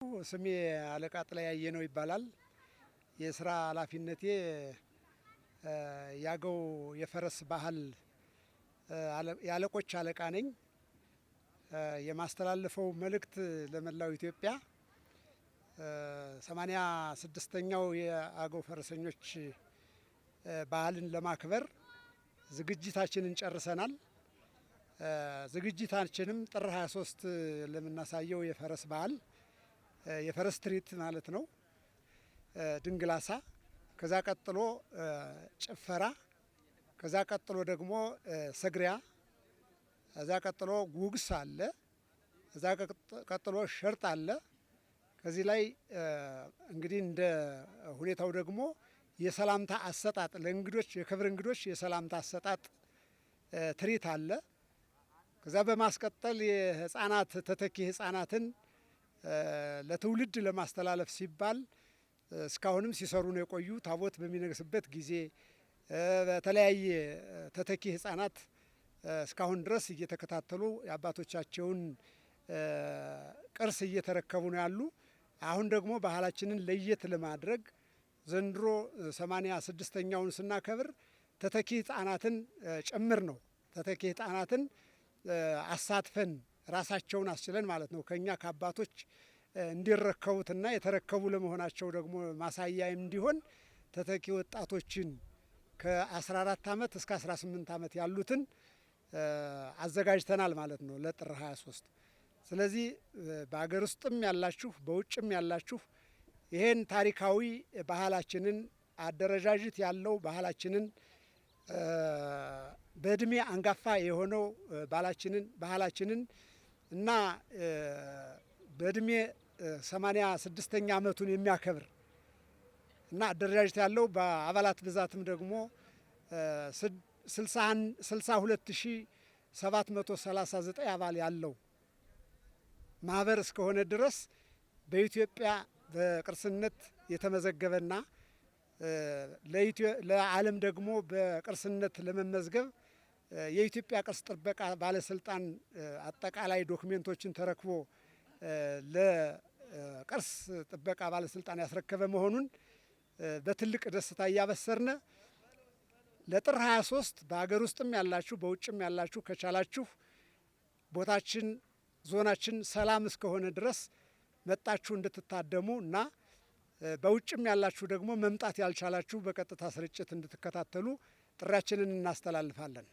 ስሜ አለቃ ጥላያየ ነው ይባላል። የስራ ኃላፊነቴ ያገው የፈረስ ባህል የአለቆች አለቃ ነኝ። የማስተላለፈው መልእክት ለመላው ኢትዮጵያ 86ኛው የአገው ፈረሰኞች ባህልን ለማክበር ዝግጅታችንን ጨርሰናል። ዝግጅታችንም ጥር 23 ለምናሳየው የፈረስ ባህል የፈረስ ትርኢት ማለት ነው። ድንግላሳ፣ ከዛ ቀጥሎ ጭፈራ፣ ከዛ ቀጥሎ ደግሞ ሰግሪያ፣ ከዛ ቀጥሎ ጉግስ አለ፣ ከዛ ቀጥሎ ሸርጥ አለ። ከዚህ ላይ እንግዲህ እንደ ሁኔታው ደግሞ የሰላምታ አሰጣጥ ለእንግዶች የክብር እንግዶች የሰላምታ አሰጣጥ ትርኢት አለ። ከዛ በማስቀጠል የህፃናት ተተኪ ህፃናትን ለትውልድ ለማስተላለፍ ሲባል እስካሁንም ሲሰሩ ነው የቆዩ። ታቦት በሚነግስበት ጊዜ በተለያየ ተተኪ ህፃናት እስካሁን ድረስ እየተከታተሉ የአባቶቻቸውን ቅርስ እየተረከቡ ነው ያሉ። አሁን ደግሞ ባህላችንን ለየት ለማድረግ ዘንድሮ 86ኛውን ስናከብር ተተኪ ህፃናትን ጭምር ነው። ተተኪ ህፃናትን አሳትፈን ራሳቸውን አስችለን ማለት ነው ከኛ ከአባቶች እንዲረከቡትና የተረከቡ ለመሆናቸው ደግሞ ማሳያ እንዲሆን ተተኪ ወጣቶችን ከ14 ዓመት እስከ 18 ዓመት ያሉትን አዘጋጅተናል ማለት ነው ለጥር 23። ስለዚህ በአገር ውስጥም ያላችሁ በውጭም ያላችሁ ይሄን ታሪካዊ ባህላችንን አደረጃጀት ያለው ባህላችንን በእድሜ አንጋፋ የሆነው ባህላችንን እና በእድሜ 86ኛ ዓመቱን የሚያከብር እና አደረጃጀት ያለው በአባላት ብዛትም ደግሞ 62739 አባል ያለው ማህበር እስከሆነ ድረስ በኢትዮጵያ በቅርስነት የተመዘገበና ለዓለም ደግሞ በቅርስነት ለመመዝገብ የኢትዮጵያ ቅርስ ጥበቃ ባለስልጣን አጠቃላይ ዶክሜንቶችን ተረክቦ ለቅርስ ጥበቃ ባለስልጣን ያስረከበ መሆኑን በትልቅ ደስታ እያበሰርነ ለጥር 23 በሀገር ውስጥም ያላችሁ በውጭም ያላችሁ ከቻላችሁ ቦታችን ዞናችን ሰላም እስከሆነ ድረስ መጣችሁ እንድትታደሙ እና በውጭም ያላችሁ ደግሞ መምጣት ያልቻላችሁ በቀጥታ ስርጭት እንድትከታተሉ ጥሪያችንን እናስተላልፋለን።